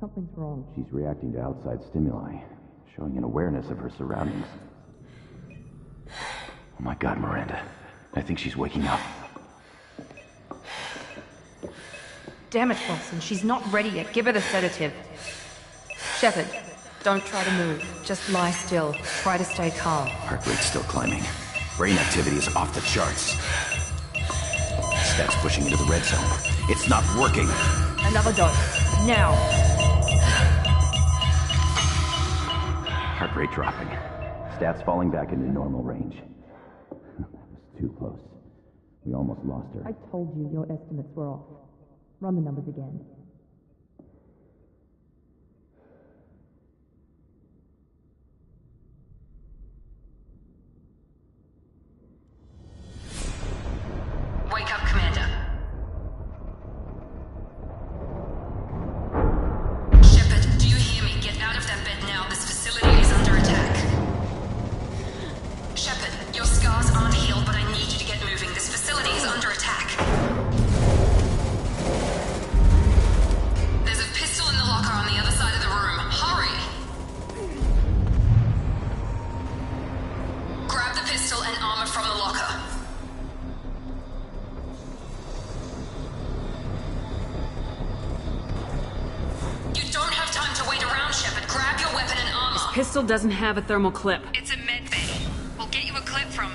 Something's wrong. She's reacting to outside stimuli, showing an awareness of her surroundings. Oh my God, Miranda. I think she's waking up. Damn it, Wilson. She's not ready yet. Give her the sedative. Shepard, don't try to move. Just lie still. Try to stay calm. Heart rate's still climbing. Brain activity is off the charts. Stats pushing into the red zone. It's not working. Another dose. Now. Heart rate dropping. Stats falling back into normal range. That was too close. We almost lost her. I told you your estimates were off. Run the numbers again. Wake up, Commander. Shepard, do you hear me? Get out of that bed now. This facility is under attack. Shepard, your scars aren't healed, but I need you to get moving. This facility is under attack. There's a pistol in the locker on the other side of the room. Hurry! Grab the pistol and armor from the locker. You don't have time to wait around, Shepard. Grab your weapon and armor. This pistol doesn't have a thermal clip. It's a med bay. We'll get you a clip from...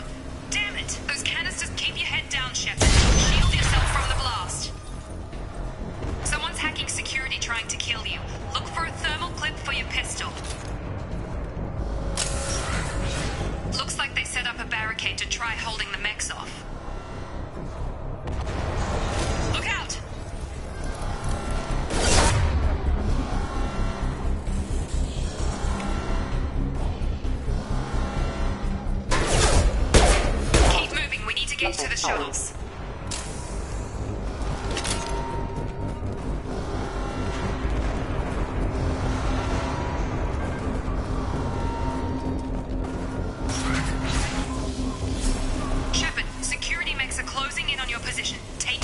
Damn it! Those canisters. Keep your head down, Shepard. Shield yourself from the blast. Someone's hacking security trying to kill you. Look for a thermal clip for your pistol. Looks like they set up a barricade to try holding the mechs off. Look out! Keep moving. We need to get to the shuttles. Shepard, security mechs are closing in on your position. Take...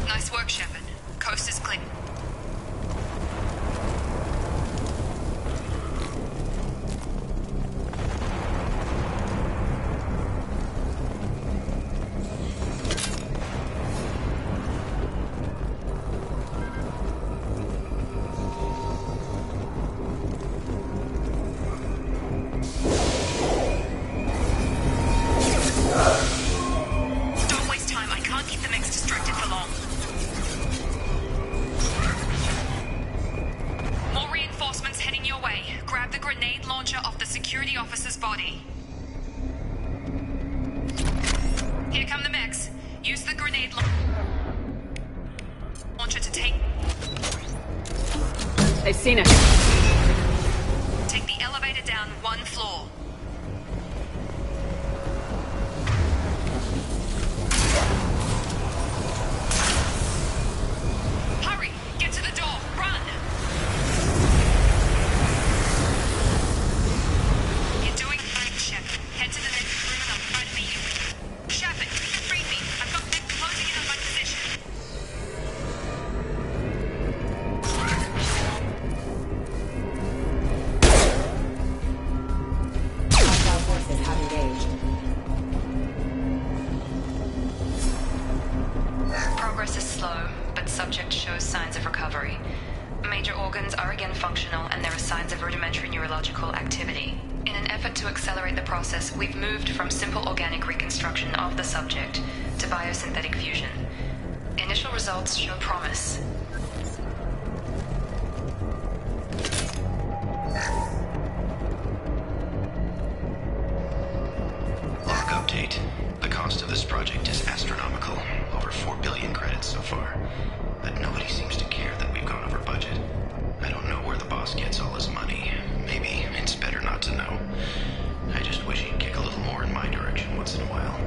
Nice work, Shepard. Coast is clear. Don't waste time. I can't keep the mechs distracted for long. More reinforcements heading your way. Grab the grenade launcher off the security officer's body. Here come the mechs. Use the grenade launcher to take... They've seen it. Take the elevator down one floor. Hurry! Get to the door! Run! You're doing fine, Shepard. Head to the next room and I'll try to meet you. Shepard, read me. I've got them closing in on my position. Hostile forces have engaged. Progress is slow, but subject shows signs of recovery. Major organs are again functional, and there are signs of rudimentary neurological activity. In an effort to accelerate the process, we've moved from simple organic reconstruction of the subject to biosynthetic fusion. Initial results show promise. Log update. The cost of this project is astronomical. Over 4 billion credits so far. But nobody seems to care that we've gone over budget. I don't know where the boss gets all his money. Maybe it's better not to know. I just wish he'd kick a little more in my direction once in a while.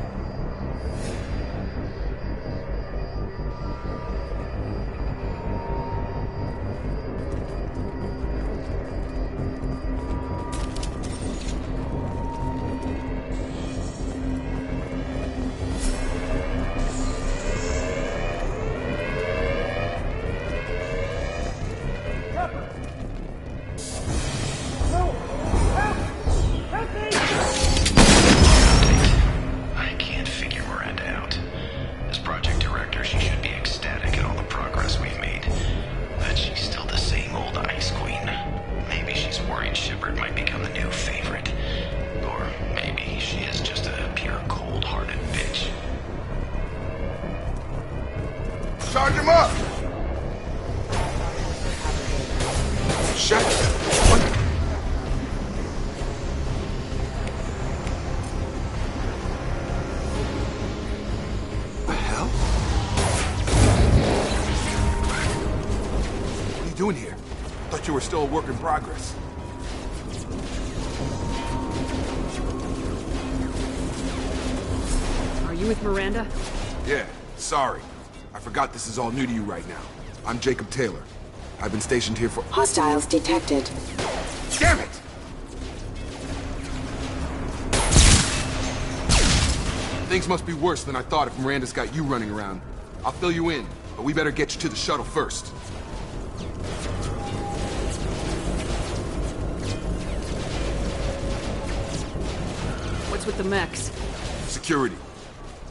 Charge him up! Shut what? The hell? What are you doing here? Thought you were still a work in progress. Are you with Miranda? Yeah, sorry. I forgot this is all new to you right now. I'm Jacob Taylor. I've been stationed here for— Hostiles detected. Damn it! Things must be worse than I thought if Miranda's got you running around. I'll fill you in, but we better get you to the shuttle first. What's with the mechs? Security.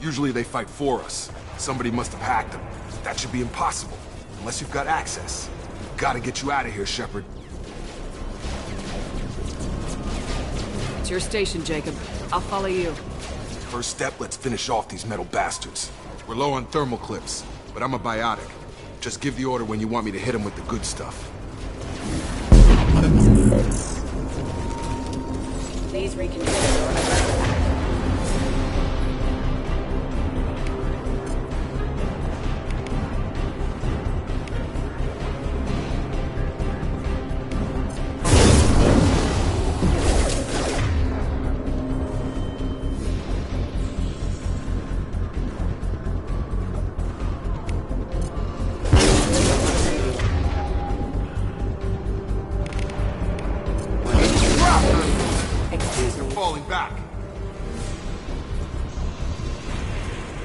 Usually they fight for us. Somebody must have hacked them. That should be impossible, unless you've got access. We've got to get you out of here, Shepard. It's your station, Jacob. I'll follow you. First step, let's finish off these metal bastards. We're low on thermal clips, but I'm a biotic. Just give the order when you want me to hit them with the good stuff. Please reconsider your alert.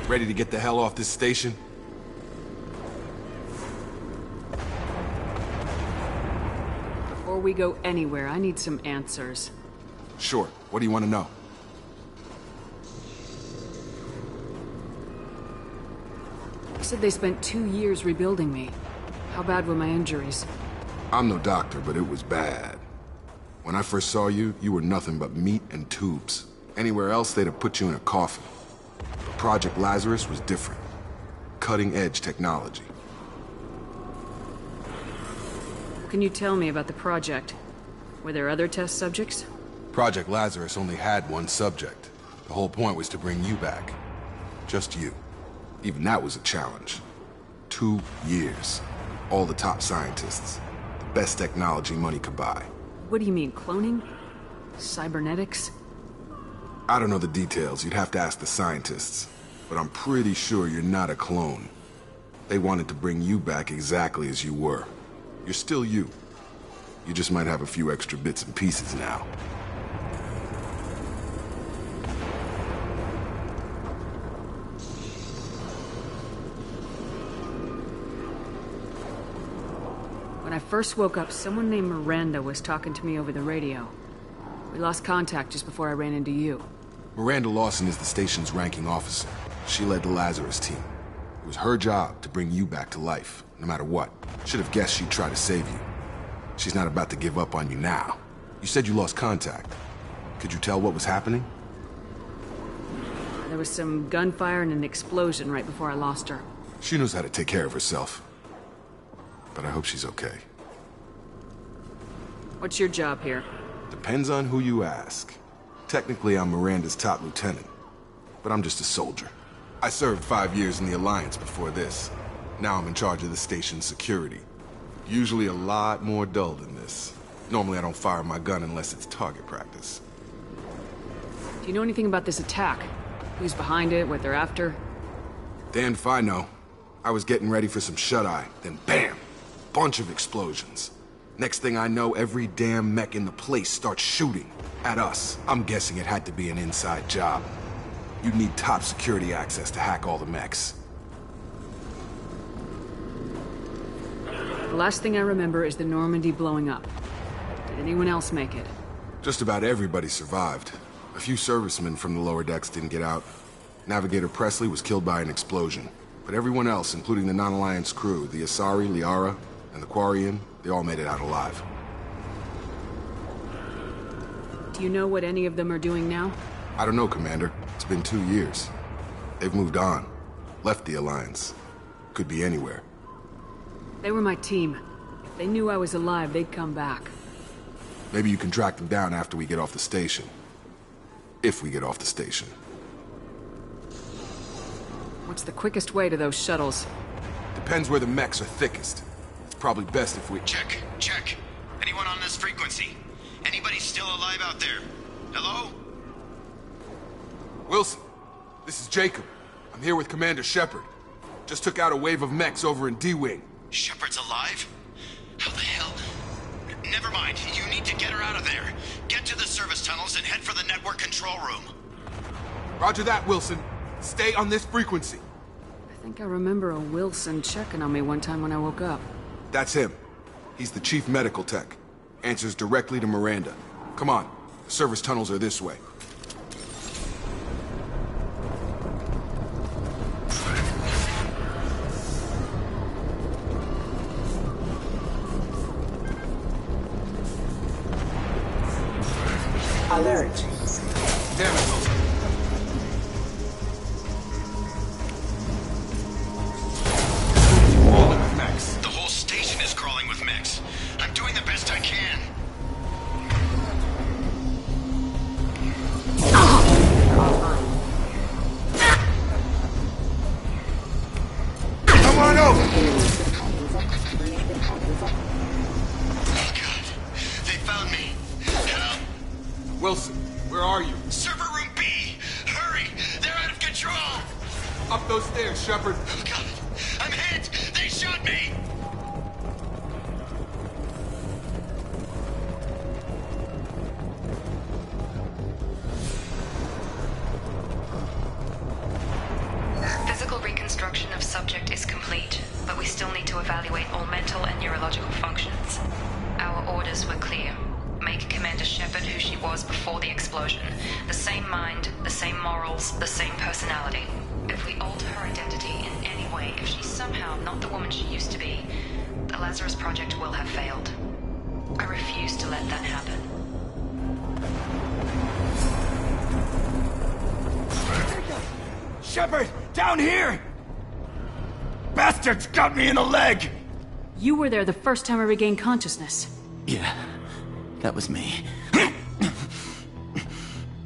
Ready to get the hell off this station? Before we go anywhere, I need some answers. Sure. What do you want to know? You said they spent 2 years rebuilding me. How bad were my injuries? I'm no doctor, but it was bad. When I first saw you, you were nothing but meat and tubes. Anywhere else, they'd have put you in a coffin. But Project Lazarus was different. Cutting-edge technology. What can you tell me about the project? Were there other test subjects? Project Lazarus only had one subject. The whole point was to bring you back. Just you. Even that was a challenge. 2 years. All the top scientists. The best technology money could buy. What do you mean, cloning? Cybernetics? I don't know the details. You'd have to ask the scientists. But I'm pretty sure you're not a clone. They wanted to bring you back exactly as you were. You're still you. You just might have a few extra bits and pieces now. When I first woke up, someone named Miranda was talking to me over the radio. We lost contact just before I ran into you. Miranda Lawson is the station's ranking officer. She led the Lazarus team. It was her job to bring you back to life, no matter what. Should have guessed she'd try to save you. She's not about to give up on you now. You said you lost contact. Could you tell what was happening? There was some gunfire and an explosion right before I lost her. She knows how to take care of herself. But I hope she's okay. What's your job here? Depends on who you ask. Technically, I'm Miranda's top lieutenant. But I'm just a soldier. I served 5 years in the Alliance before this. Now I'm in charge of the station's security. Usually a lot more dull than this. Normally I don't fire my gun unless it's target practice. Do you know anything about this attack? Who's behind it, what they're after? Damned if I know. I was getting ready for some shut-eye, then bam! Bunch of explosions. Next thing I know, every damn mech in the place starts shooting at us. I'm guessing it had to be an inside job. You'd need top security access to hack all the mechs. The last thing I remember is the Normandy blowing up. Did anyone else make it? Just about everybody survived. A few servicemen from the lower decks didn't get out. Navigator Presley was killed by an explosion. But everyone else, including the non-Alliance crew, the Asari, Liara, and the Quarian, they all made it out alive. Do you know what any of them are doing now? I don't know, Commander. It's been 2 years. They've moved on. Left the Alliance. Could be anywhere. They were my team. If they knew I was alive, they'd come back. Maybe you can track them down after we get off the station. If we get off the station. What's the quickest way to those shuttles? Depends where the mechs are thickest. It's probably best if we... Check. Anyone on this frequency? Anybody still alive out there? Hello? Wilson, this is Jacob. I'm here with Commander Shepard. Just took out a wave of mechs over in D-Wing. Shepard's alive? How the hell? Never mind. You need to get her out of there. Get to the service tunnels and head for the network control room. Roger that, Wilson. Stay on this frequency. I think I remember a Wilson checking on me one time when I woke up. That's him. He's the chief medical tech. Answers directly to Miranda. Come on. The service tunnels are this way. Alert. Damn it, Wilson. All in with mechs. The whole station is crawling with mechs. I'm doing the best I can. Come on over! Oh, God. They found me. Help! Wilson, where are you? Server room B! Hurry! They're out of control! Up those stairs, Shepard. Oh, God. I'm hit! They shot me! Physical reconstruction of subject is complete, but we still need to evaluate all mental and neurological functions. Our orders were clear. Make Commander Shepard who she was before the explosion. The same mind, the same morals, the same personality. If we alter her identity in any way, if she's somehow not the woman she used to be, the Lazarus Project will have failed. I refuse to let that happen. Shepard, down here! Bastards got me in the leg! You were there the first time I regained consciousness. Yeah, that was me.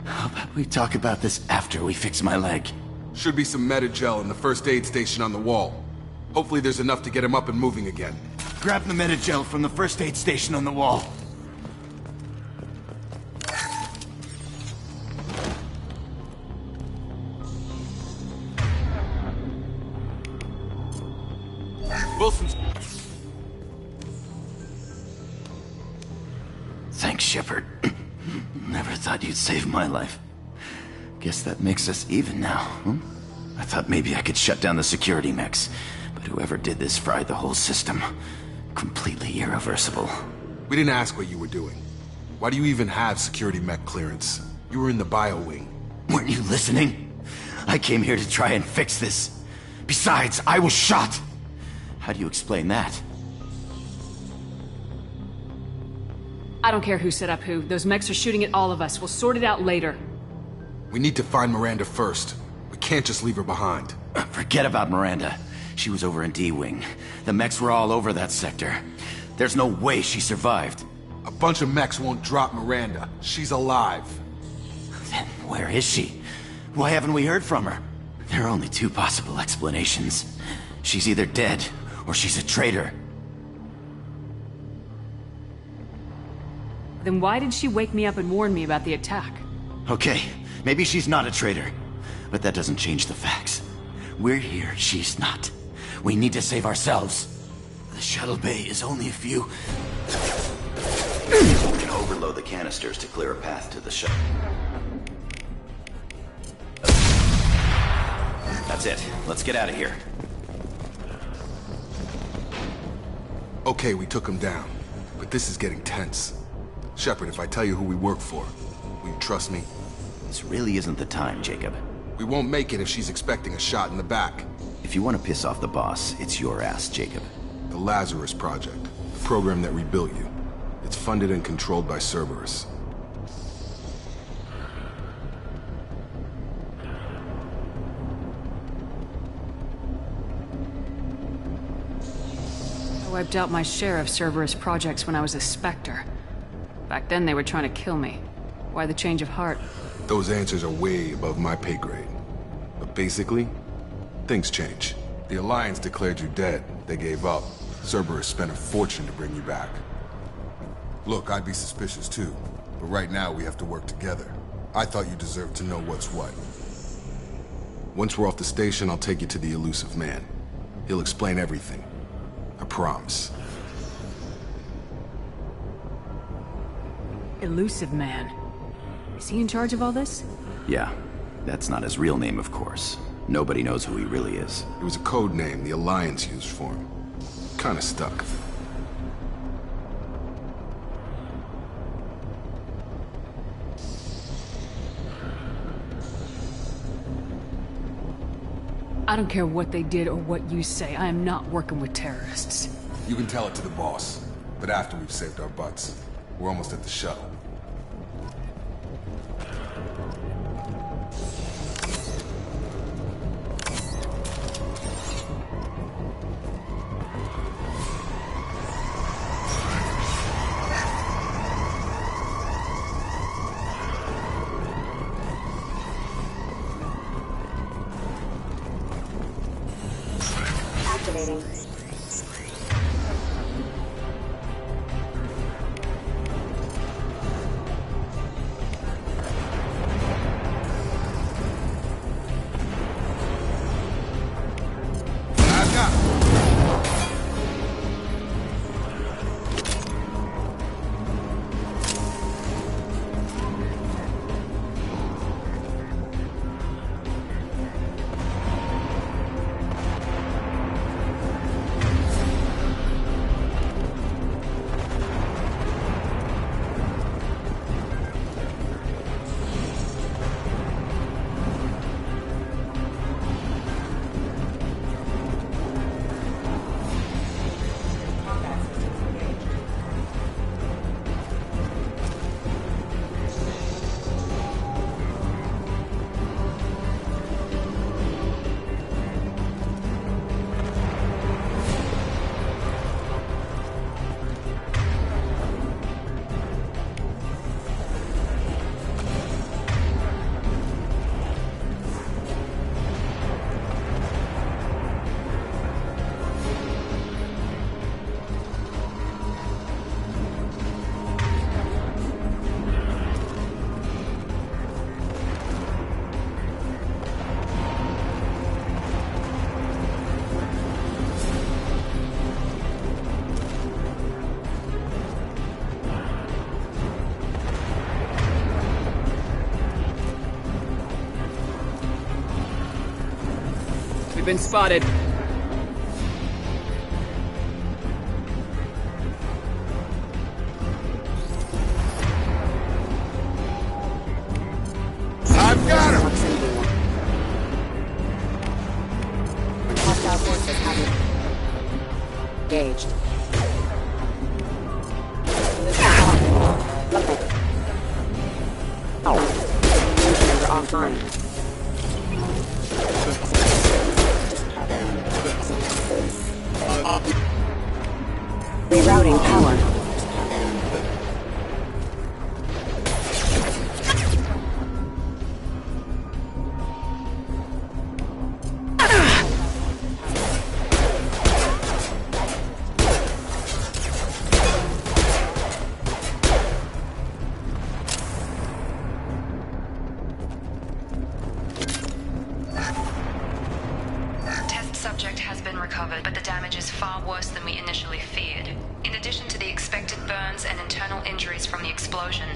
How about we talk about this after we fix my leg? Should be some Metagel in the first aid station on the wall. Hopefully there's enough to get him up and moving again. Grab the Metagel from the first aid station on the wall. Wilson's... Thanks, Shepard. Never thought you'd save my life. Guess that makes us even now, huh? I thought maybe I could shut down the security mechs, but whoever did this fried the whole system. Completely irreversible. We didn't ask what you were doing. Why do you even have security mech clearance? You were in the bio wing. Weren't you listening? I came here to try and fix this. Besides, I was shot. How do you explain that? I don't care who set up who. Those mechs are shooting at all of us. We'll sort it out later. We need to find Miranda first. We can't just leave her behind. Forget about Miranda. She was over in D-Wing. The mechs were all over that sector. There's no way she survived. A bunch of mechs won't drop Miranda. She's alive. Then where is she? Why haven't we heard from her? There are only two possible explanations. She's either dead, or she's a traitor. Then why did she wake me up and warn me about the attack? Okay, maybe she's not a traitor, but that doesn't change the facts. We're here, she's not. We need to save ourselves. The shuttle bay is only a few... We can overload the canisters to clear a path to the shuttle. That's it. Let's get out of here. Okay, we took him down, but this is getting tense. Shepard, if I tell you who we work for, will you trust me? This really isn't the time, Jacob. We won't make it if she's expecting a shot in the back. If you want to piss off the boss, it's your ass, Jacob. The Lazarus Project, the program that rebuilt you. It's funded and controlled by Cerberus. I wiped out my share of Cerberus projects when I was a Spectre. Back then they were trying to kill me. Why the change of heart? Those answers are way above my pay grade. But basically, things change. The Alliance declared you dead. They gave up. Cerberus spent a fortune to bring you back. Look, I'd be suspicious too, but right now we have to work together. I thought you deserved to know what's what. Once we're off the station, I'll take you to the elusive man. He'll explain everything. I promise. Elusive Man. Is he in charge of all this? Yeah, that's not his real name, of course. Nobody knows who he really is. It was a code name the Alliance used for him. Kinda stuck. I don't care what they did or what you say. I am not working with terrorists. You can tell it to the boss, but after we've saved our butts. We're almost at the shuttle. Activating. We've been spotted. I've got him! Hostile forces have engaged. Member offline. Rerouting power. recovered, but the damage is far worse than we initially feared. In addition to the expected burns and internal injuries from the explosion,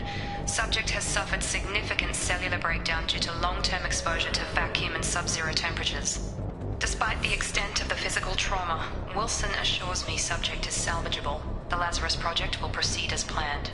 subject has suffered significant cellular breakdown due to long-term exposure to vacuum and sub-zero temperatures. Despite the extent of the physical trauma, Wilson assures me subject is salvageable. The Lazarus Project will proceed as planned.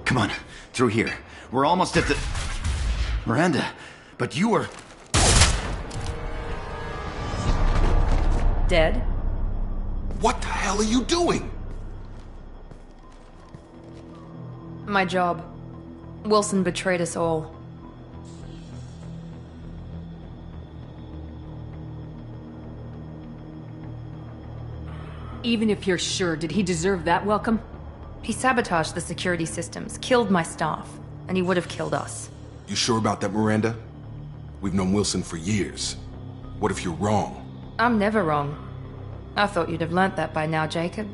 Come on, through here. We're almost at the... Miranda, but you were... Dead? What the hell are you doing? My job. Wilson betrayed us all. Even if you're sure, did he deserve that welcome? He sabotaged the security systems, killed my staff, and he would have killed us. You sure about that, Miranda? We've known Wilson for years. What if you're wrong? I'm never wrong. I thought you'd have learnt that by now, Jacob.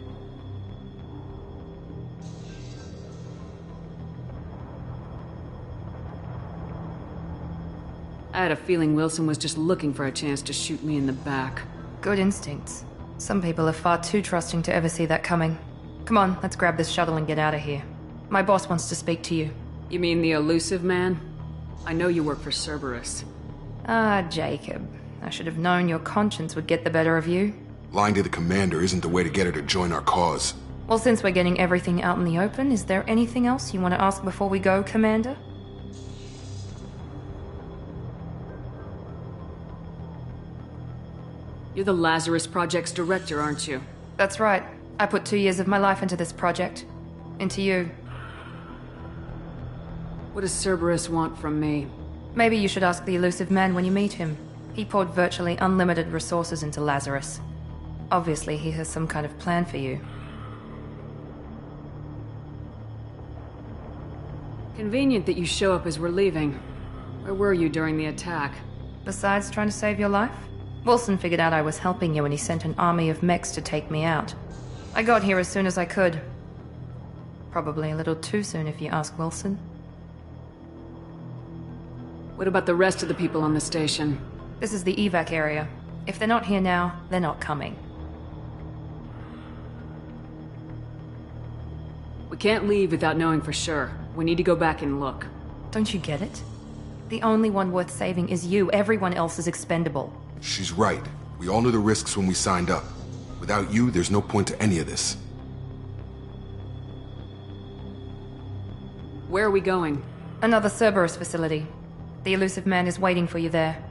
I had a feeling Wilson was just looking for a chance to shoot me in the back. Good instincts. Some people are far too trusting to ever see that coming. Come on, let's grab this shuttle and get out of here. My boss wants to speak to you. You mean the elusive man? I know you work for Cerberus. Ah, Jacob. I should have known your conscience would get the better of you. Lying to the commander isn't the way to get her to join our cause. Well, since we're getting everything out in the open, is there anything else you want to ask before we go, Commander? You're the Lazarus Project's director, aren't you? That's right. I put 2 years of my life into this project. Into you. What does Cerberus want from me? Maybe you should ask the elusive man when you meet him. He poured virtually unlimited resources into Lazarus. Obviously, he has some kind of plan for you. Convenient that you show up as we're leaving. Where were you during the attack? Besides trying to save your life, Wilson figured out I was helping you and he sent an army of mechs to take me out. I got here as soon as I could. Probably a little too soon if you ask Wilson. What about the rest of the people on the station? This is the evac area. If they're not here now, they're not coming. We can't leave without knowing for sure. We need to go back and look. Don't you get it? The only one worth saving is you. Everyone else is expendable. She's right. We all knew the risks when we signed up. Without you, there's no point to any of this. Where are we going? Another Cerberus facility. The elusive man is waiting for you there.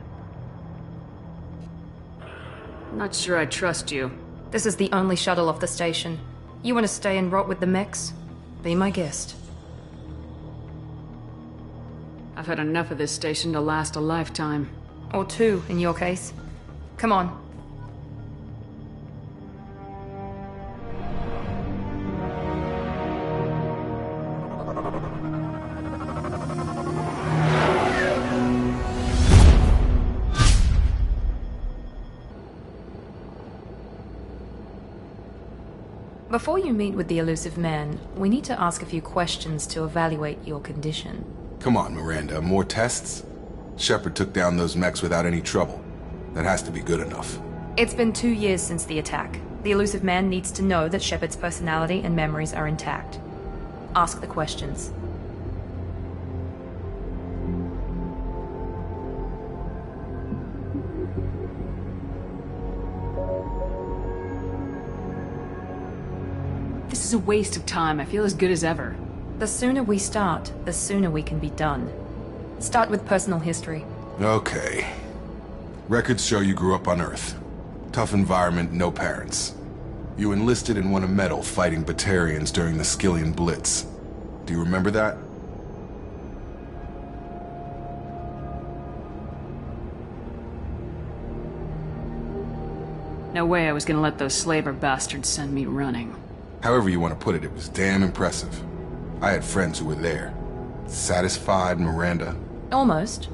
I'm not sure I trust you. This is the only shuttle off the station. You want to stay and rot with the mechs? Be my guest. I've had enough of this station to last a lifetime. Or 2, in your case. Come on. Before you meet with the elusive man, we need to ask a few questions to evaluate your condition. Come on, Miranda. More tests? Shepard took down those mechs without any trouble. That has to be good enough. It's been 2 years since the attack. The elusive man needs to know that Shepard's personality and memories are intact. Ask the questions. This is a waste of time. I feel as good as ever. The sooner we start, the sooner we can be done. Start with personal history. Okay. Records show you grew up on Earth. Tough environment, no parents. You enlisted and won a medal fighting Batarians during the Skillian Blitz. Do you remember that? No way I was gonna let those slaver bastards send me running. However you want to put it, it was damn impressive. I had friends who were there. Satisfied, Miranda? Almost.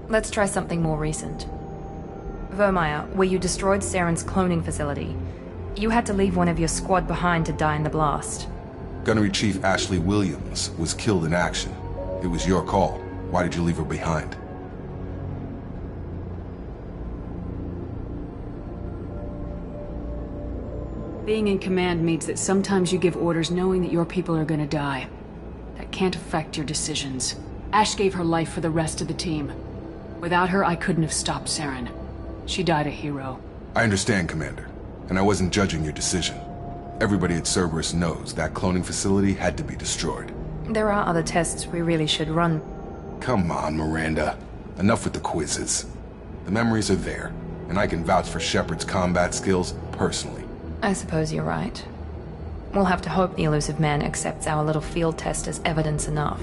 Let's try something more recent. Vermeer, where you destroyed Saren's cloning facility. You had to leave one of your squad behind to die in the blast. Gunnery Chief Ashley Williams was killed in action. It was your call. Why did you leave her behind? Being in command means that sometimes you give orders knowing that your people are gonna die. That can't affect your decisions. Ash gave her life for the rest of the team. Without her, I couldn't have stopped Saren. She died a hero. I understand, Commander. And I wasn't judging your decision. Everybody at Cerberus knows that cloning facility had to be destroyed. There are other tests we really should run. Come on, Miranda. Enough with the quizzes. The memories are there, and I can vouch for Shepard's combat skills personally. I suppose you're right. We'll have to hope the Elusive Man accepts our little field test as evidence enough.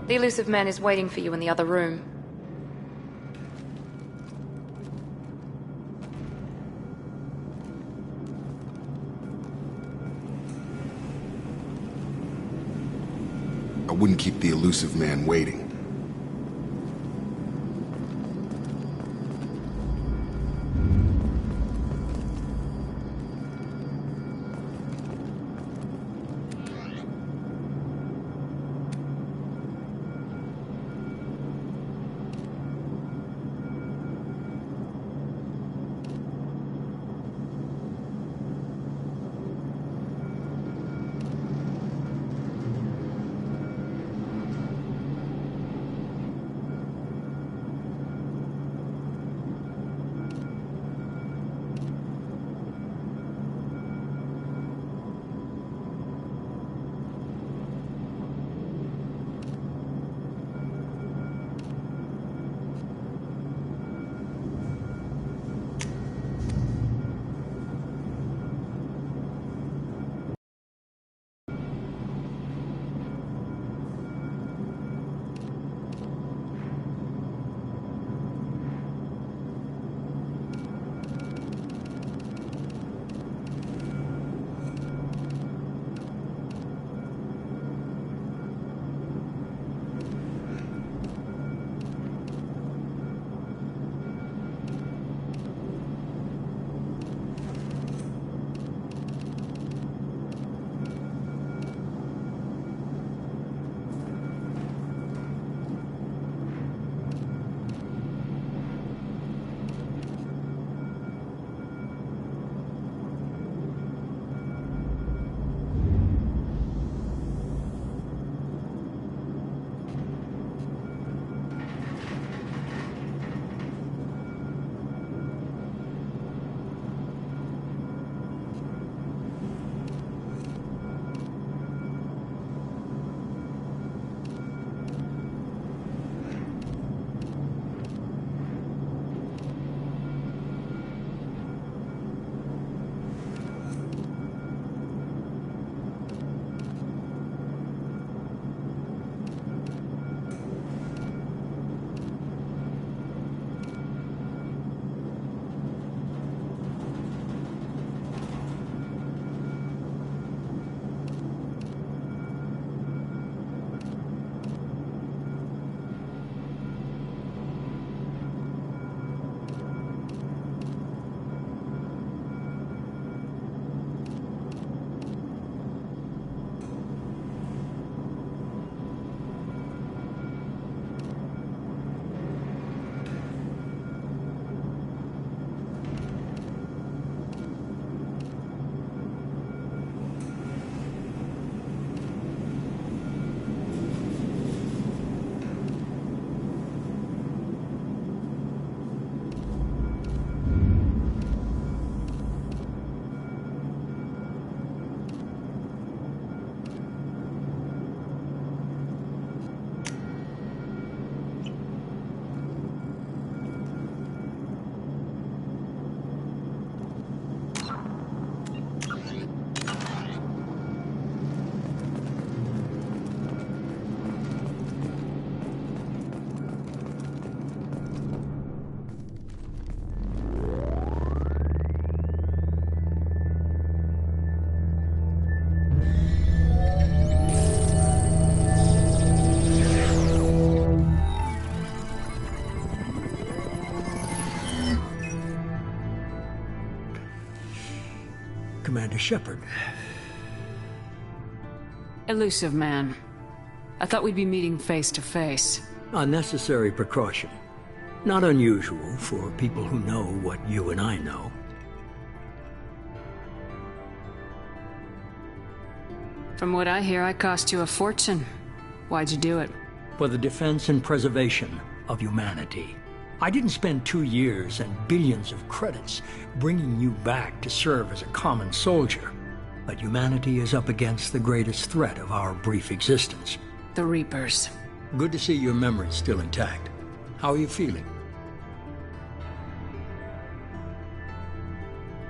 The Elusive Man is waiting for you in the other room. I wouldn't keep the Elusive Man waiting. Commander Shepard. Elusive man. I thought we'd be meeting face to face. A necessary precaution. Not unusual for people who know what you and I know. From what I hear, I cost you a fortune. Why'd you do it? For the defense and preservation of humanity. I didn't spend 2 years and billions of credits bringing you back to serve as a common soldier. But humanity is up against the greatest threat of our brief existence. The Reapers. Good to see your memory's still intact. How are you feeling?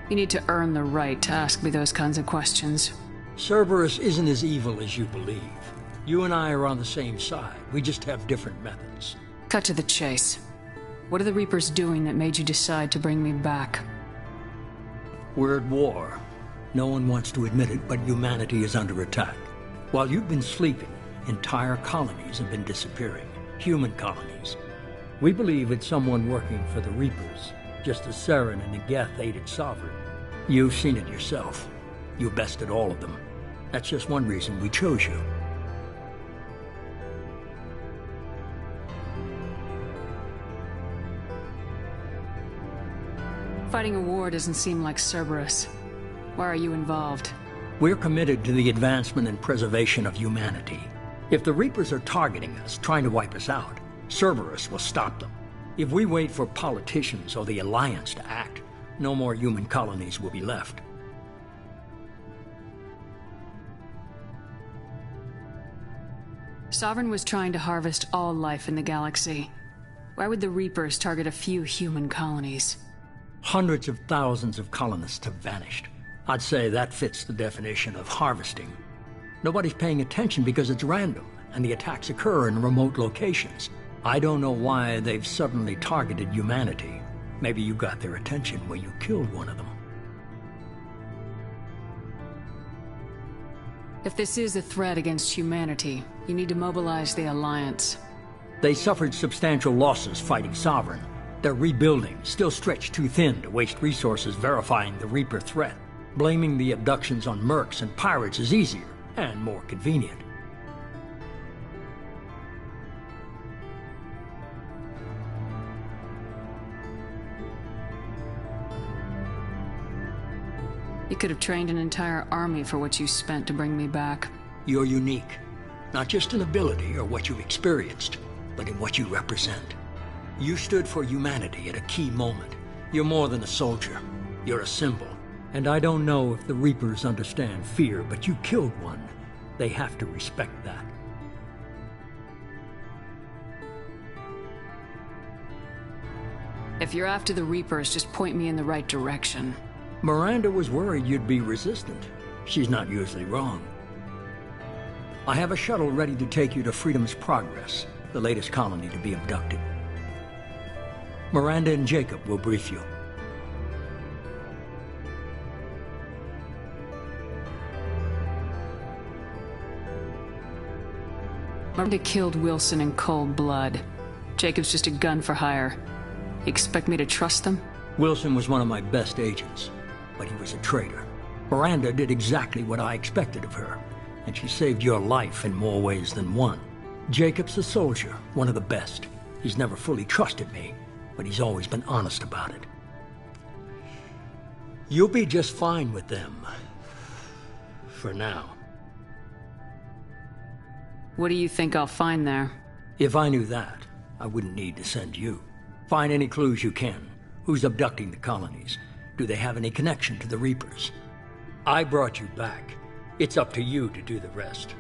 You need to earn the right to ask me those kinds of questions. Cerberus isn't as evil as you believe. You and I are on the same side. We just have different methods. Cut to the chase. What are the Reapers doing that made you decide to bring me back? We're at war. No one wants to admit it, but humanity is under attack. While you've been sleeping, entire colonies have been disappearing. Human colonies. We believe it's someone working for the Reapers, just as Saren and Negeth aided Sovereign. You've seen it yourself. You bested all of them. That's just one reason we chose you. Fighting a war doesn't seem like Cerberus. Why are you involved? We're committed to the advancement and preservation of humanity. If the Reapers are targeting us, trying to wipe us out, Cerberus will stop them. If we wait for politicians or the Alliance to act, no more human colonies will be left. Sovereign was trying to harvest all life in the galaxy. Why would the Reapers target a few human colonies? Hundreds of thousands of colonists have vanished. I'd say that fits the definition of harvesting. Nobody's paying attention because it's random, and the attacks occur in remote locations. I don't know why they've suddenly targeted humanity. Maybe you got their attention when you killed one of them. If this is a threat against humanity, you need to mobilize the Alliance. They suffered substantial losses fighting Sovereign. They're rebuilding, still stretched too thin to waste resources verifying the Reaper threat. Blaming the abductions on mercs and pirates is easier and more convenient. You could have trained an entire army for what you spent to bring me back. You're unique. Not just in ability or what you've experienced, but in what you represent. You stood for humanity at a key moment. You're more than a soldier. You're a symbol. And I don't know if the Reapers understand fear, but you killed one. They have to respect that. If you're after the Reapers, just point me in the right direction. Miranda was worried you'd be resistant. She's not usually wrong. I have a shuttle ready to take you to Freedom's Progress, the latest colony to be abducted. Miranda and Jacob will brief you. Miranda killed Wilson in cold blood. Jacob's just a gun for hire. You expect me to trust them? Wilson was one of my best agents, but he was a traitor. Miranda did exactly what I expected of her, and she saved your life in more ways than one. Jacob's a soldier, one of the best. He's never fully trusted me, but he's always been honest about it. You'll be just fine with them. For now. What do you think I'll find there? If I knew that, I wouldn't need to send you. Find any clues you can. Who's abducting the colonies? Do they have any connection to the Reapers? I brought you back. It's up to you to do the rest.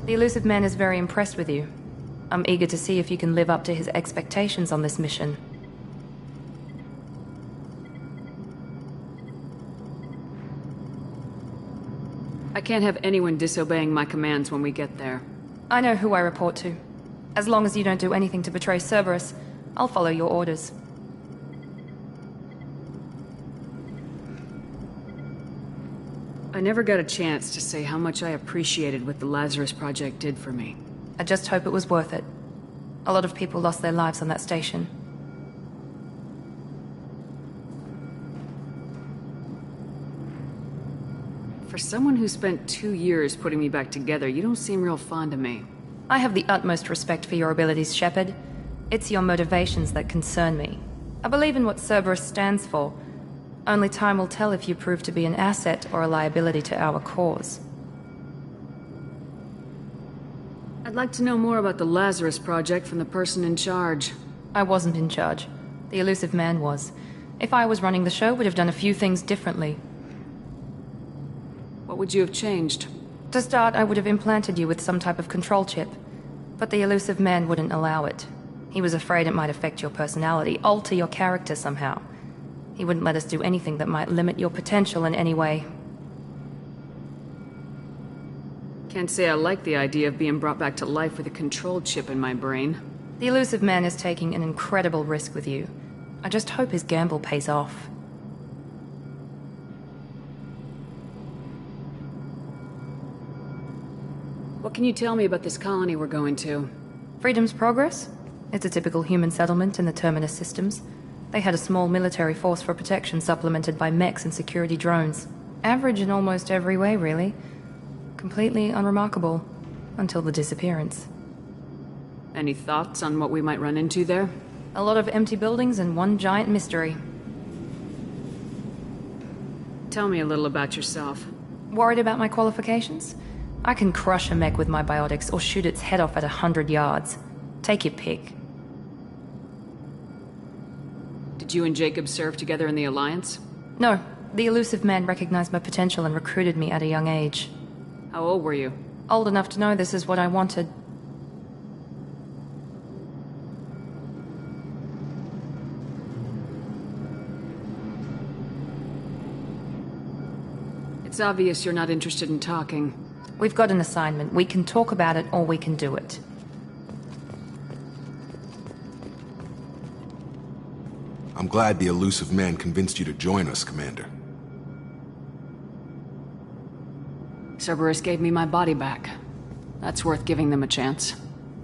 The elusive man is very impressed with you. I'm eager to see if you can live up to his expectations on this mission. I can't have anyone disobeying my commands when we get there. I know who I report to. As long as you don't do anything to betray Cerberus, I'll follow your orders. I never got a chance to say how much I appreciated what the Lazarus Project did for me. I just hope it was worth it. A lot of people lost their lives on that station. For someone who spent 2 years putting me back together, you don't seem real fond of me. I have the utmost respect for your abilities, Shepard. It's your motivations that concern me. I believe in what Cerberus stands for. Only time will tell if you prove to be an asset or a liability to our cause. I'd like to know more about the Lazarus Project from the person in charge. I wasn't in charge. The elusive man was. If I was running the show, we'd have done a few things differently. What would you have changed? To start, I would have implanted you with some type of control chip. But the elusive man wouldn't allow it. He was afraid it might affect your personality, alter your character somehow. He wouldn't let us do anything that might limit your potential in any way. Can't say I like the idea of being brought back to life with a control chip in my brain. The elusive man is taking an incredible risk with you. I just hope his gamble pays off. What can you tell me about this colony we're going to? Freedom's Progress? It's a typical human settlement in the Terminus systems. They had a small military force for protection supplemented by mechs and security drones. Average in almost every way, really. Completely unremarkable. Until the disappearance. Any thoughts on what we might run into there? A lot of empty buildings and one giant mystery. Tell me a little about yourself. Worried about my qualifications? I can crush a mech with my biotics or shoot its head off at 100 yards. Take your pick. Did you and Jacob serve together in the Alliance? No. The elusive man recognized my potential and recruited me at a young age. How old were you? Old enough to know this is what I wanted. It's obvious you're not interested in talking. We've got an assignment. We can talk about it or we can do it. I'm glad the elusive man convinced you to join us, Commander. Cerberus gave me my body back. That's worth giving them a chance.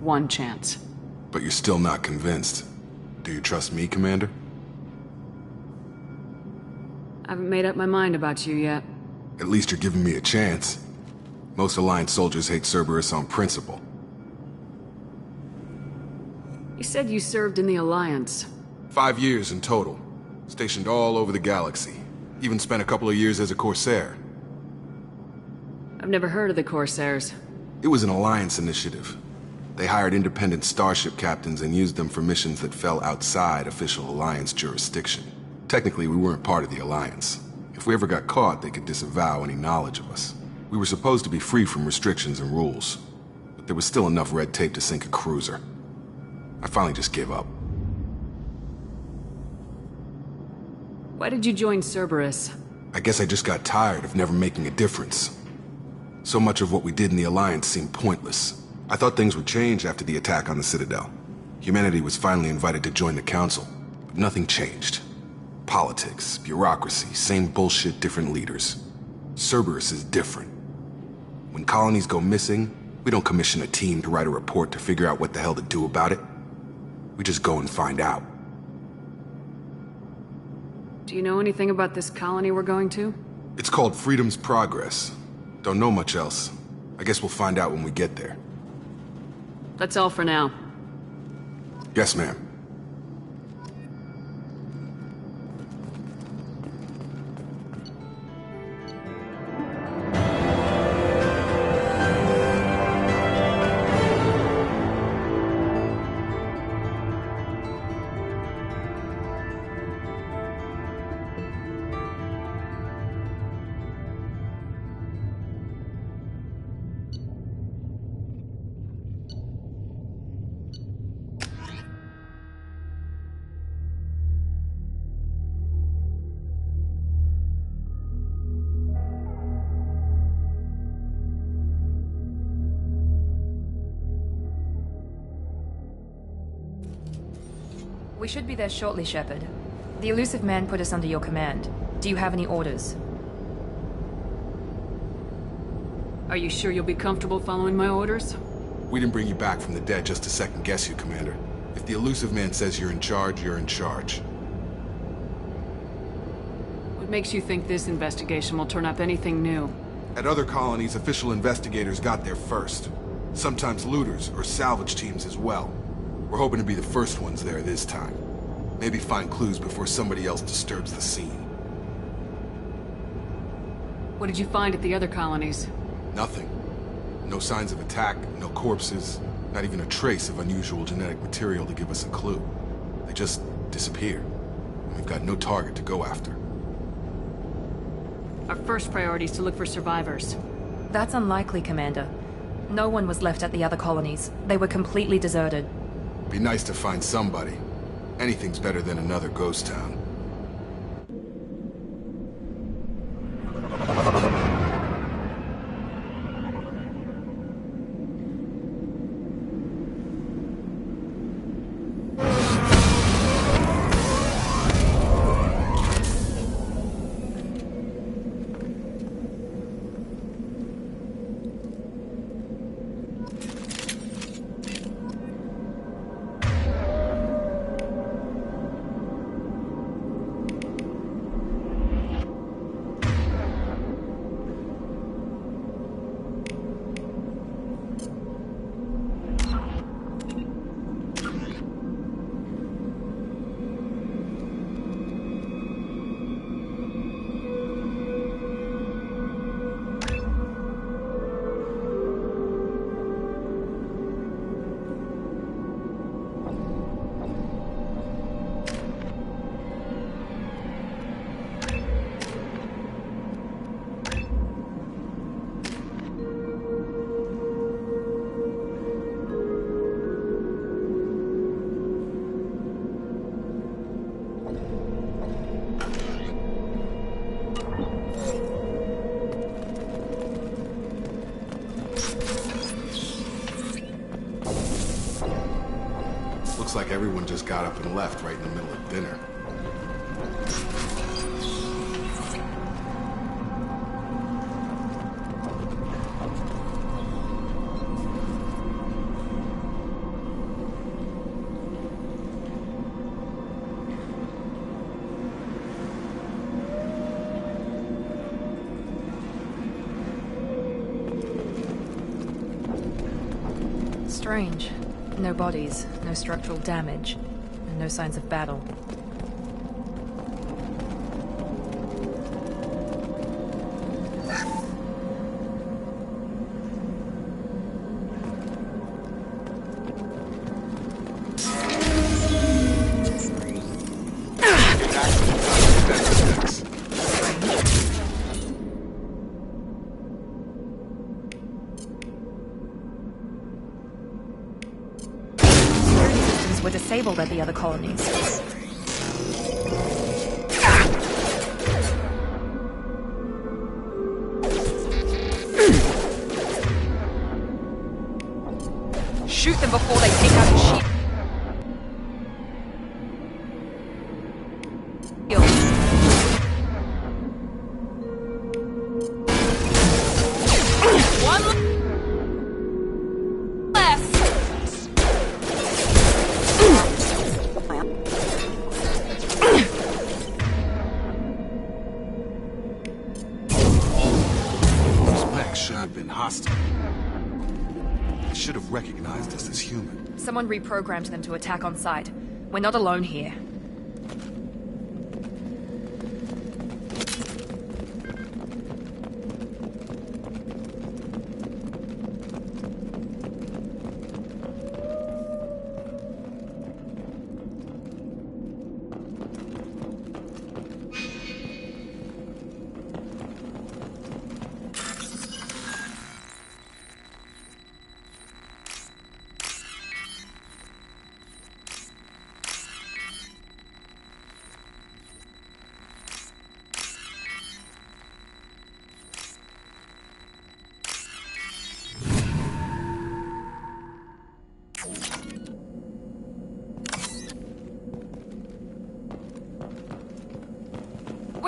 One chance. But you're still not convinced. Do you trust me, Commander? I haven't made up my mind about you yet. At least you're giving me a chance. Most Alliance soldiers hate Cerberus on principle. You said you served in the Alliance. 5 years in total. Stationed all over the galaxy. Even spent a couple of years as a Corsair. I've never heard of the Corsairs. It was an Alliance initiative. They hired independent starship captains and used them for missions that fell outside official Alliance jurisdiction. Technically, we weren't part of the Alliance. If we ever got caught, they could disavow any knowledge of us. We were supposed to be free from restrictions and rules, but there was still enough red tape to sink a cruiser. I finally just gave up. Why did you join Cerberus? I guess I just got tired of never making a difference. So much of what we did in the Alliance seemed pointless. I thought things would change after the attack on the Citadel. Humanity was finally invited to join the Council, but nothing changed. Politics, bureaucracy, same bullshit, different leaders. Cerberus is different. When colonies go missing, we don't commission a team to write a report to figure out what the hell to do about it. We just go and find out. Do you know anything about this colony we're going to? It's called Freedom's Progress. Don't know much else. I guess we'll find out when we get there. That's all for now. Yes, ma'am. We should be there shortly, Shepard. The elusive man put us under your command. Do you have any orders? Are you sure you'll be comfortable following my orders? We didn't bring you back from the dead just to second guess you, Commander. If the elusive man says you're in charge, you're in charge. What makes you think this investigation will turn up anything new? At other colonies, official investigators got there first. Sometimes looters or salvage teams as well. We're hoping to be the first ones there this time. Maybe find clues before somebody else disturbs the scene. What did you find at the other colonies? Nothing. No signs of attack, no corpses, not even a trace of unusual genetic material to give us a clue. They just disappeared. And we've got no target to go after. Our first priority is to look for survivors. That's unlikely, Commander. No one was left at the other colonies. They were completely deserted. Be nice to find somebody. Anything's better than another ghost town. Looks like everyone just got up and left right in the middle of dinner. Strange. No bodies, no structural damage, and no signs of battle. Were disabled at the other colonies. Shoot them before they take out the shield. Recognized us as human. Someone reprogrammed them to attack on sight. We're not alone here.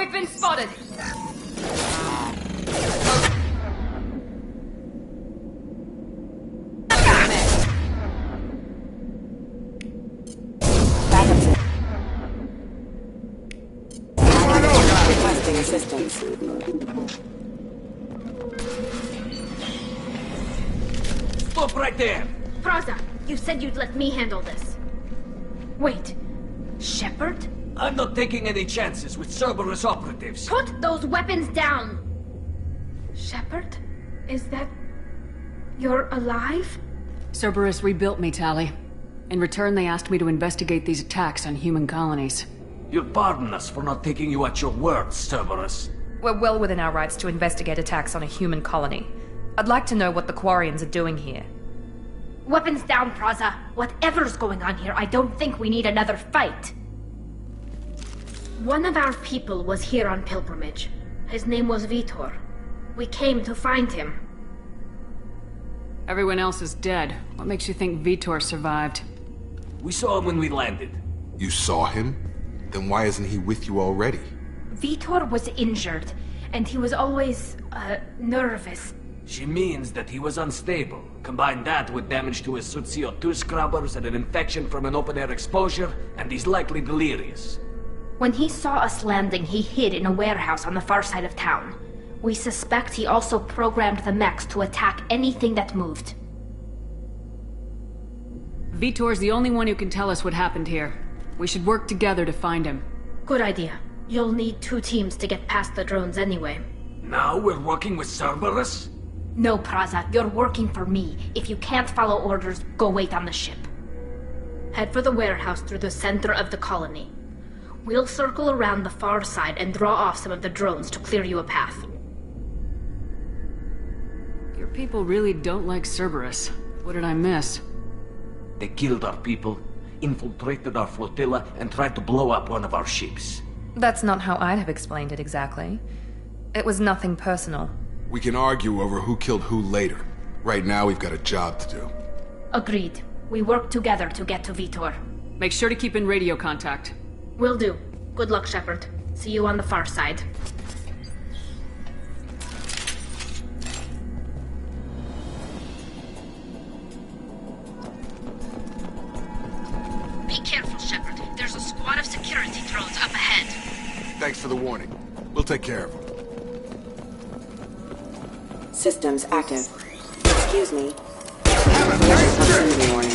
We've been spotted! Requesting assistance. Stop right there! Praza, you said you'd let me handle this. Wait, Shepard? I'm not taking any chances with Cerberus operatives. Put those weapons down! Shepard? Is that... you're alive? Cerberus rebuilt me, Tali. In return, they asked me to investigate these attacks on human colonies. You'll pardon us for not taking you at your word, Cerberus. We're well within our rights to investigate attacks on a human colony. I'd like to know what the Quarians are doing here. Weapons down, Praza. Whatever's going on here, I don't think we need another fight. One of our people was here on pilgrimage. His name was Vitor. We came to find him. Everyone else is dead. What makes you think Vitor survived? We saw him when we landed. You saw him? Then why isn't he with you already? Vitor was injured, and he was always, nervous. She means that he was unstable. Combine that with damage to his suit CO2 scrubbers and an infection from an open-air exposure, and he's likely delirious. When he saw us landing, he hid in a warehouse on the far side of town. We suspect he also programmed the mechs to attack anything that moved. Vitor's the only one who can tell us what happened here. We should work together to find him. Good idea. You'll need 2 teams to get past the drones anyway. Now we're working with Cerberus? No, Praza, you're working for me. If you can't follow orders, go wait on the ship. Head for the warehouse through the center of the colony. We'll circle around the far side and draw off some of the drones to clear you a path. Your people really don't like Cerberus. What did I miss? They killed our people, infiltrated our flotilla, and tried to blow up one of our ships. That's not how I'd have explained it exactly. It was nothing personal. We can argue over who killed who later. Right now, we've got a job to do. Agreed. We work together to get to Vitor. Make sure to keep in radio contact. Will do. Good luck, Shepard. See you on the far side. Be careful, Shepard. There's a squad of security drones up ahead. Thanks for the warning. We'll take care of them. Systems active. Excuse me. Proximity warning.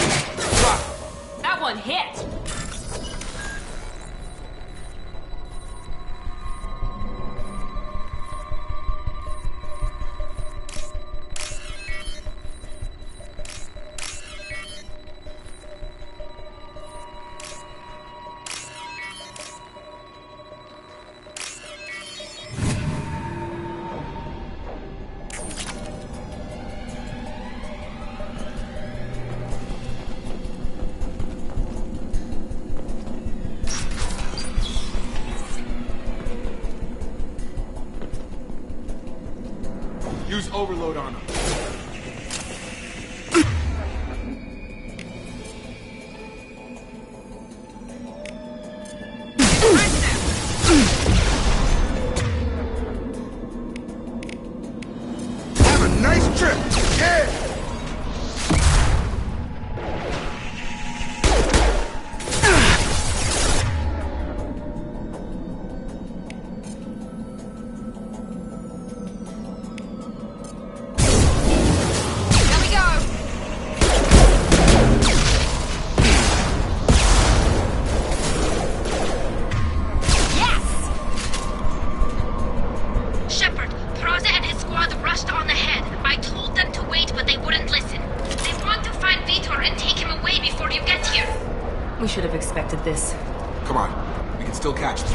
That one hit! Use overload on them. Have a nice trip! Yeah! We should have expected this. Come on, we can still catch them.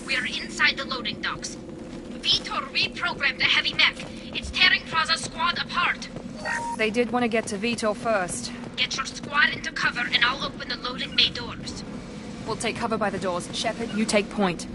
We are inside the loading docks. Vitor reprogrammed the heavy mech. It's tearing Praza's squad apart. They did want to get to Vitor first. Get your squad into cover and I'll open the loading bay doors. We'll take cover by the doors. Shepard, you take point.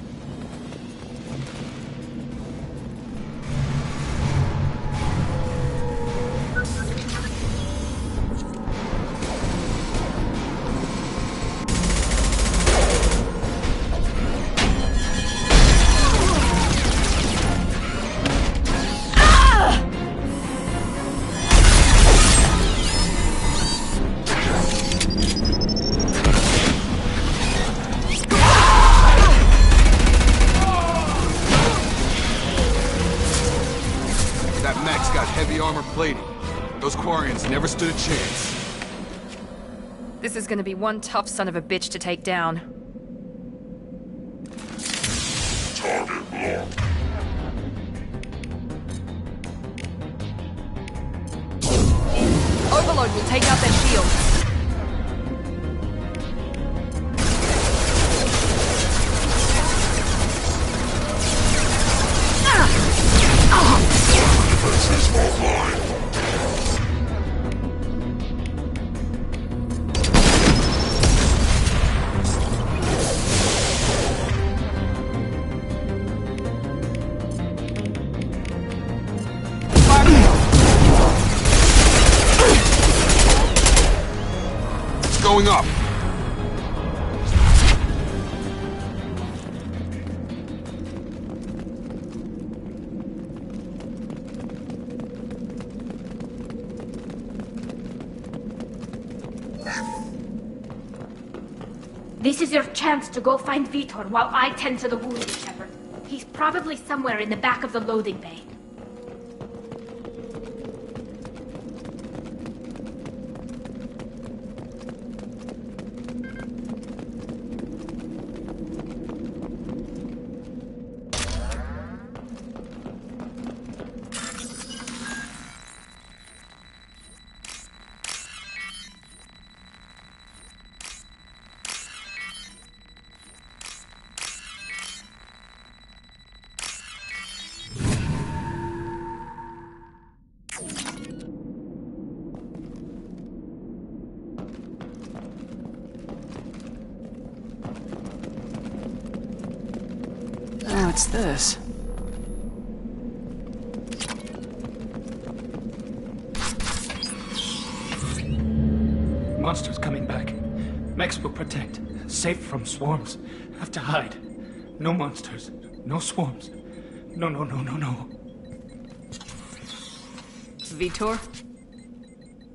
Those Quarians never stood a chance. This is gonna be one tough son of a bitch to take down. Target locked. Overload will take out their shields. Defenses offline. Going up. This is your chance to go find Vitor while I tend to the wounded, Shepard. He's probably somewhere in the back of the loading bay. What's this? Monsters coming back. Mechs will protect. Safe from swarms. Have to hide. No monsters. No swarms. No. Vitor?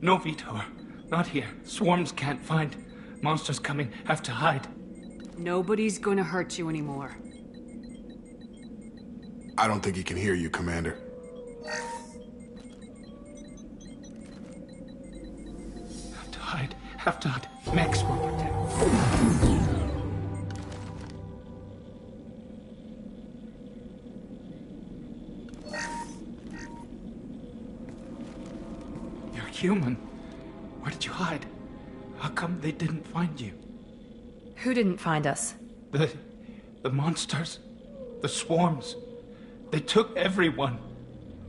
No Vitor. Not here. Swarms can't find. Monsters coming. Have to hide. Nobody's gonna hurt you anymore. I don't think he can hear you, Commander. Have to hide. Mechs will protect. You're human. Where did you hide? How come they didn't find you? Who didn't find us? The monsters. The swarms. They took everyone.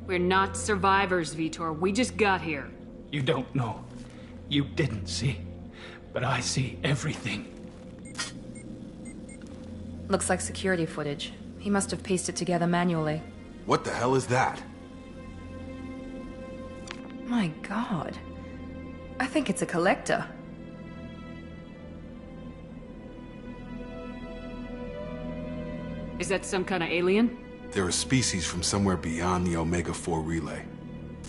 We're not survivors, Vitor. We just got here. You don't know. You didn't see. But I see everything. Looks like security footage. He must have pieced it together manually. What the hell is that? My God. I think it's a collector. Is that some kind of alien? They're a species from somewhere beyond the Omega-4 relay.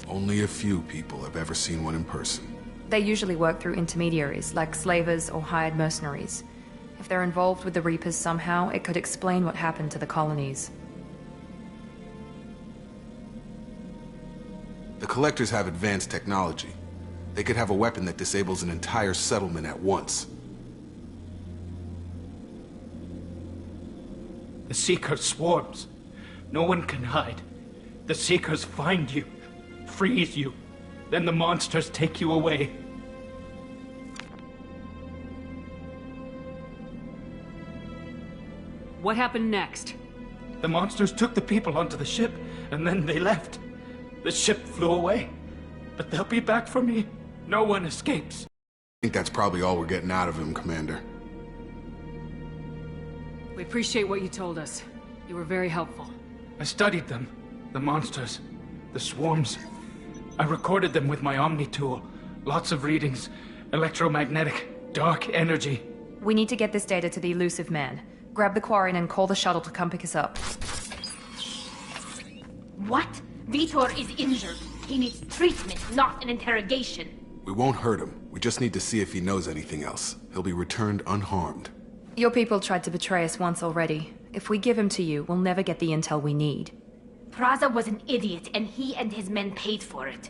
Only a few people have ever seen one in person. They usually work through intermediaries, like slavers or hired mercenaries. If they're involved with the Reapers somehow, it could explain what happened to the colonies. The Collectors have advanced technology. They could have a weapon that disables an entire settlement at once. The Seekers swarms. No one can hide. The Seekers find you, freeze you, then the monsters take you away. What happened next? The monsters took the people onto the ship, and then they left. The ship flew away. But they'll be back for me. No one escapes. I think that's probably all we're getting out of him, Commander. We appreciate what you told us. You were very helpful. I studied them. The monsters. The swarms. I recorded them with my Omni tool. Lots of readings. Electromagnetic. Dark energy. We need to get this data to the elusive man. Grab the Quarian and call the shuttle to come pick us up. What? Vitor is injured. He needs treatment, not an interrogation. We won't hurt him. We just need to see if he knows anything else. He'll be returned unharmed. Your people tried to betray us once already. If we give him to you, we'll never get the intel we need. Praza was an idiot, and he and his men paid for it.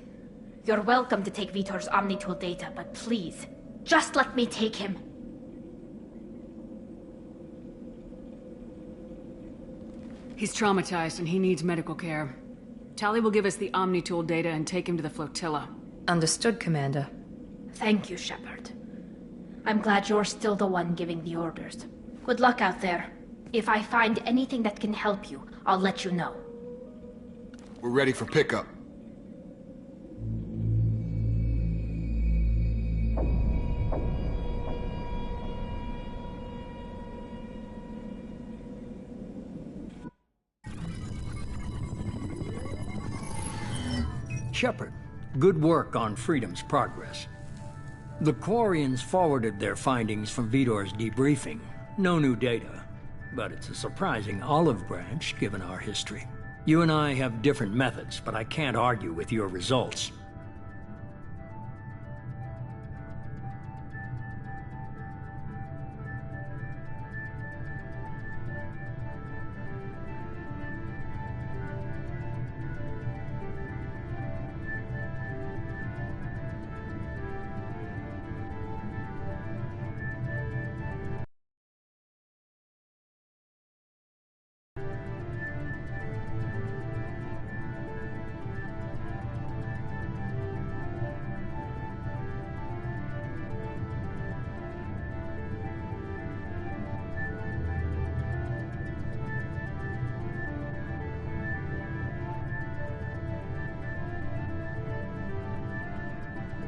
You're welcome to take Vitor's Omnitool data, but please, just let me take him. He's traumatized and he needs medical care. Tali will give us the Omnitool data and take him to the flotilla. Understood, Commander. Thank you, Shepard. I'm glad you're still the one giving the orders. Good luck out there. If I find anything that can help you, I'll let you know. We're ready for pickup. Shepard, good work on Freedom's progress. The Quarians forwarded their findings from Vitor's debriefing. No new data, but it's a surprising olive branch given our history. You and I have different methods, but I can't argue with your results.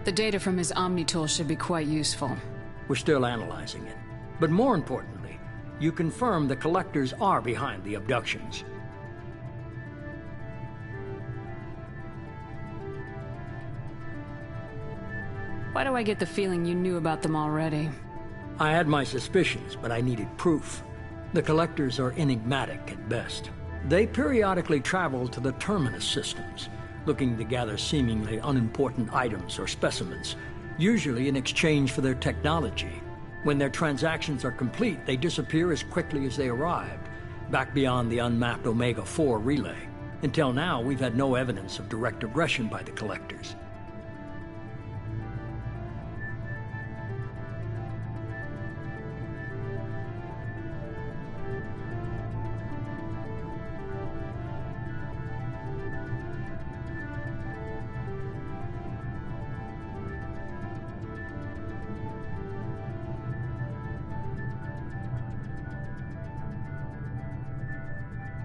The data from his Omnitool should be quite useful. We're still analyzing it. But more importantly, you confirm the Collectors are behind the abductions. Why do I get the feeling you knew about them already? I had my suspicions, but I needed proof. The Collectors are enigmatic at best. They periodically travel to the Terminus systems, looking to gather seemingly unimportant items or specimens, usually in exchange for their technology. When their transactions are complete, they disappear as quickly as they arrived, back beyond the unmapped Omega-4 relay. Until now, we've had no evidence of direct aggression by the Collectors.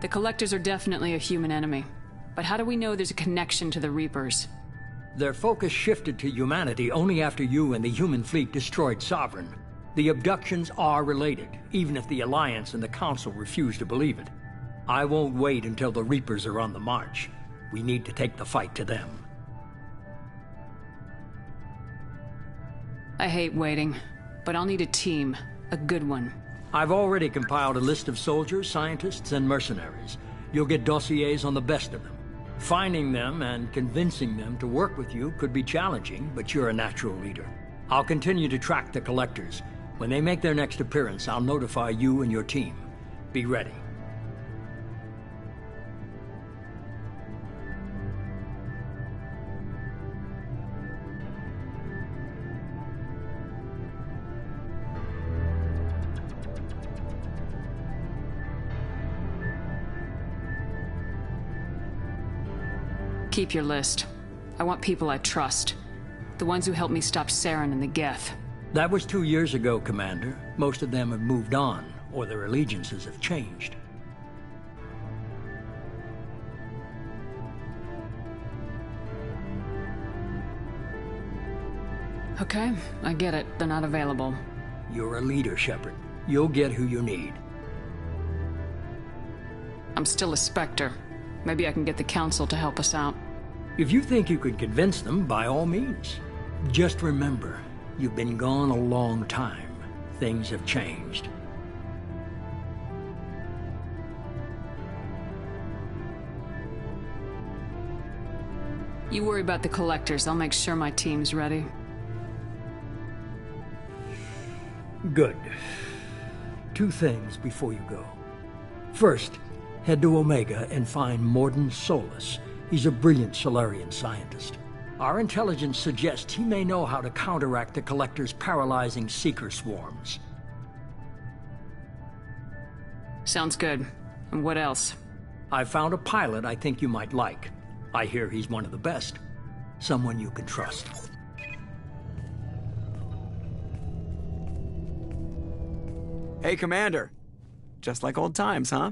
The Collectors are definitely a human enemy. But how do we know there's a connection to the Reapers? Their focus shifted to humanity only after you and the human fleet destroyed Sovereign. The abductions are related, even if the Alliance and the Council refuse to believe it. I won't wait until the Reapers are on the march. We need to take the fight to them. I hate waiting, but I'll need a team. A good one. I've already compiled a list of soldiers, scientists, and mercenaries. You'll get dossiers on the best of them. Finding them and convincing them to work with you could be challenging, but you're a natural leader. I'll continue to track the Collectors. When they make their next appearance, I'll notify you and your team. Be ready. Keep your list. I want people I trust. The ones who helped me stop Saren and the Geth. That was 2 years ago, Commander. Most of them have moved on. or their allegiances have changed. Okay, I get it. They're not available. You're a leader, Shepard. You'll get who you need. I'm still a Spectre. Maybe I can get the Council to help us out. If you think you could convince them, by all means. Just remember, you've been gone a long time. Things have changed. You worry about the Collectors. I'll make sure my team's ready. Good. 2 things before you go. First, head to Omega and find Morden Solus. He's a brilliant Solarian scientist. Our intelligence suggests he may know how to counteract the Collector's paralyzing Seeker swarms. Sounds good. And what else? I found a pilot I think you might like. I hear he's one of the best. Someone you can trust. Hey, Commander. Just like old times, huh?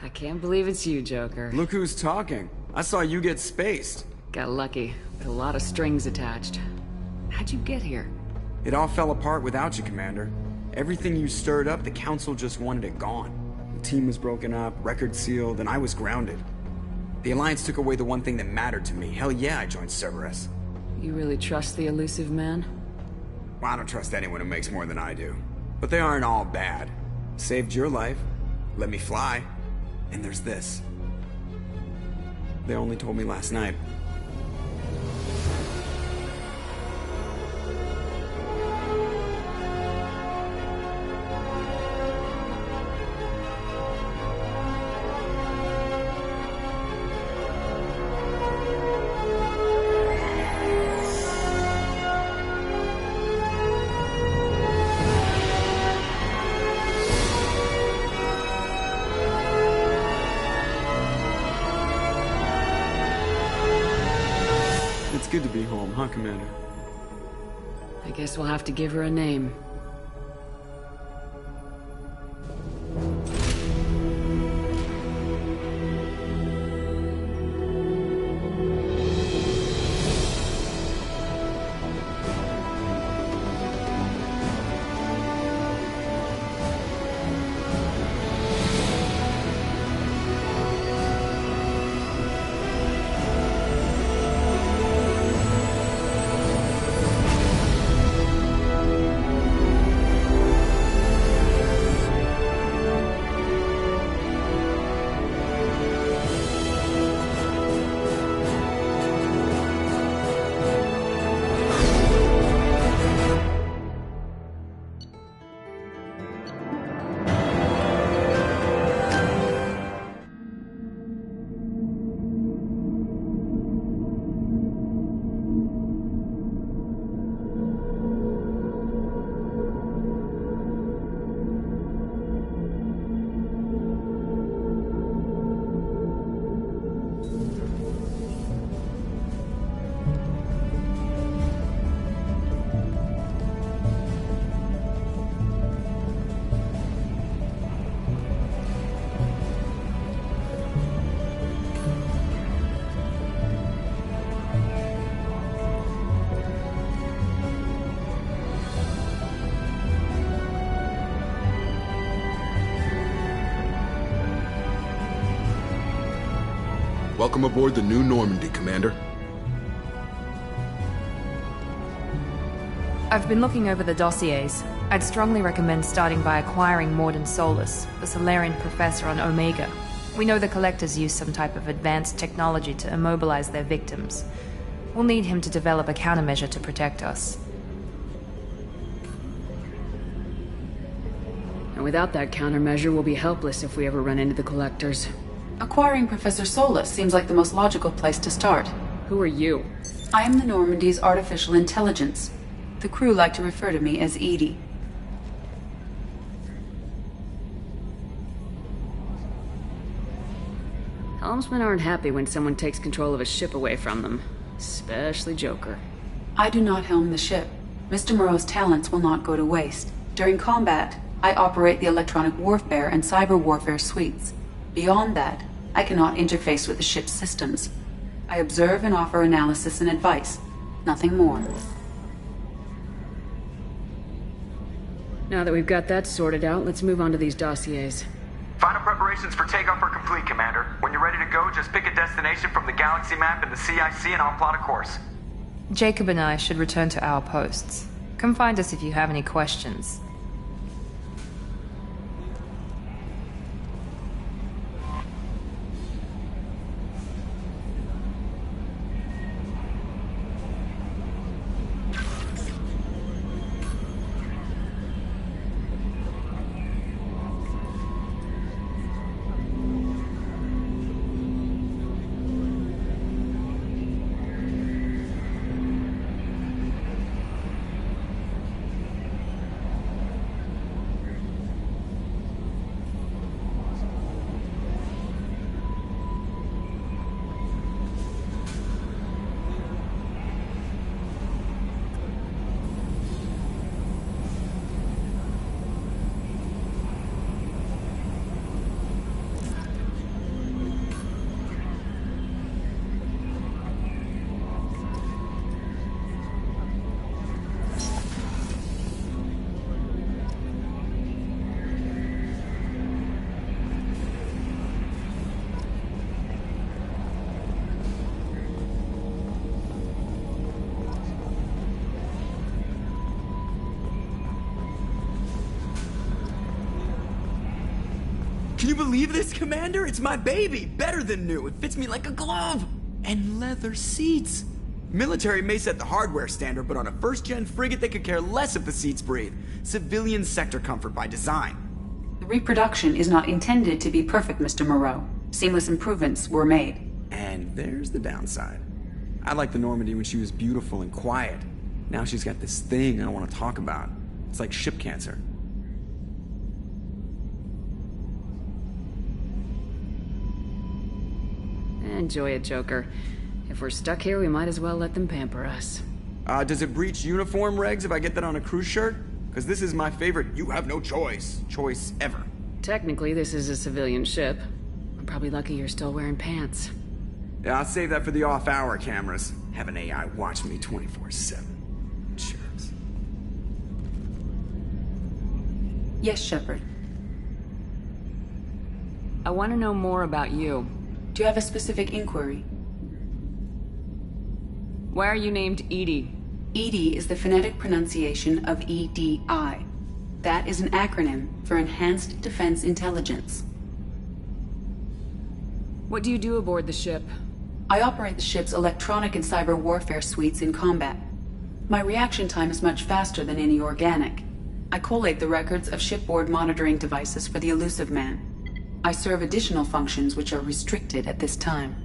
I can't believe it's you, Joker. Look who's talking. I saw you get spaced. Got lucky, with a lot of strings attached. How'd you get here? It all fell apart without you, Commander. Everything you stirred up, the Council just wanted it gone. The team was broken up, records sealed, and I was grounded. The Alliance took away the one thing that mattered to me. Hell yeah, I joined Cerberus. You really trust the elusive man? Well, I don't trust anyone who makes more than I do. But they aren't all bad. Saved your life, let me fly, and there's this. They only told me last night. Good to be home, huh, Commander? I guess we'll have to give her a name. Welcome aboard the New Normandy, Commander. I've been looking over the dossiers. I'd strongly recommend starting by acquiring Morden Solus, the Solarian professor on Omega. We know the Collectors use some type of advanced technology to immobilize their victims. We'll need him to develop a countermeasure to protect us. And without that countermeasure, we'll be helpless if we ever run into the Collectors. Acquiring Professor Solus seems like the most logical place to start. Who are you? I am the Normandy's artificial intelligence. The crew like to refer to me as Edie. Helmsmen aren't happy when someone takes control of a ship away from them. Especially Joker. I do not helm the ship. Mr. Moreau's talents will not go to waste. During combat, I operate the electronic warfare and cyber warfare suites. Beyond that, I cannot interface with the ship's systems. I observe and offer analysis and advice. Nothing more. Now that we've got that sorted out, let's move on to these dossiers. Final preparations for takeoff are complete, Commander. When you're ready to go, just pick a destination from the galaxy map and the CIC and I'll plot a course. Jacob and I should return to our posts. Come find us if you have any questions. Can you believe this, Commander? It's my baby! Better than new. It fits me like a glove! And leather seats! Military may set the hardware standard, but on a first-gen frigate they could care less if the seats breathe. Civilian sector comfort by design. The reproduction is not intended to be perfect, Mr. Moreau. Seamless improvements were made. And there's the downside. I liked the Normandy when she was beautiful and quiet. Now she's got this thing I don't want to talk about. It's like ship cancer. Enjoy it, Joker. If we're stuck here, we might as well let them pamper us. Does it breach uniform regs if I get that on a cruise shirt? Because this is my favorite you have no choice ever. Technically, this is a civilian ship. I'm probably lucky you're still wearing pants. Yeah, I'll save that for the off-hour cameras. Have an AI watch me 24/7. Jerks. Yes, Shepard. I want to know more about you. Do you have a specific inquiry? Why are you named EDI? EDI is the phonetic pronunciation of EDI. That is an acronym for Enhanced Defense Intelligence. What do you do aboard the ship? I operate the ship's electronic and cyber warfare suites in combat. My reaction time is much faster than any organic. I collate the records of shipboard monitoring devices for the Elusive Man. I serve additional functions which are restricted at this time.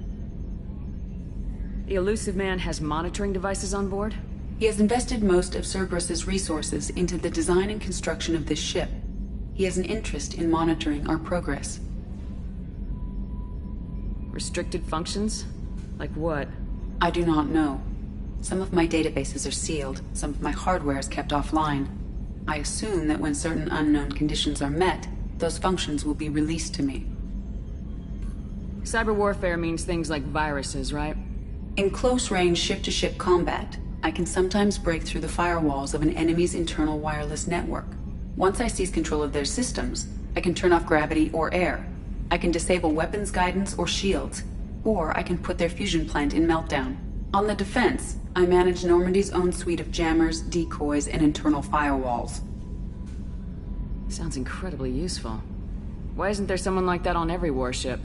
The Elusive Man has monitoring devices on board? He has invested most of Cerberus's resources into the design and construction of this ship. He has an interest in monitoring our progress. Restricted functions? Like what? I do not know. Some of my databases are sealed, some of my hardware is kept offline. I assume that when certain unknown conditions are met, those functions will be released to me. Cyber warfare means things like viruses, right? In close-range ship-to-ship combat, I can sometimes break through the firewalls of an enemy's internal wireless network. Once I seize control of their systems, I can turn off gravity or air. I can disable weapons guidance or shields, or I can put their fusion plant in meltdown. On the defense, I manage Normandy's own suite of jammers, decoys, and internal firewalls. Sounds incredibly useful. Why isn't there someone like that on every warship?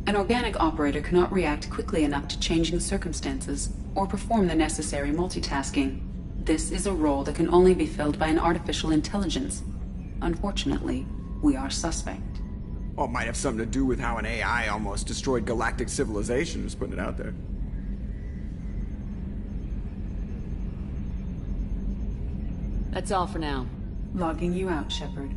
An organic operator cannot react quickly enough to changing circumstances, or perform the necessary multitasking. This is a role that can only be filled by an artificial intelligence. Unfortunately, we are suspect. Well, it might have something to do with how an AI almost destroyed galactic civilization, just putting it out there. That's all for now. Logging you out, Shepard.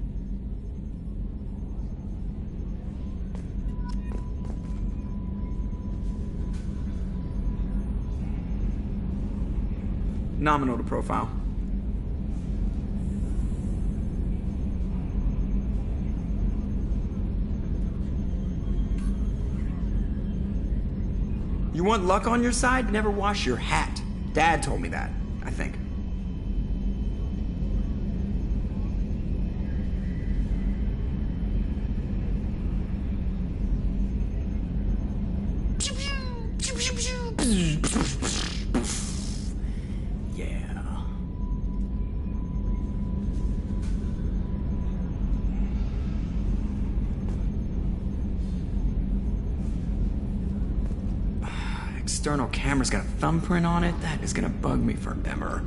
Nominal to profile. You want luck on your side? Never wash your hat. Dad told me that, I think. Yeah. External camera's got a thumbprint on it? That is gonna bug me forever.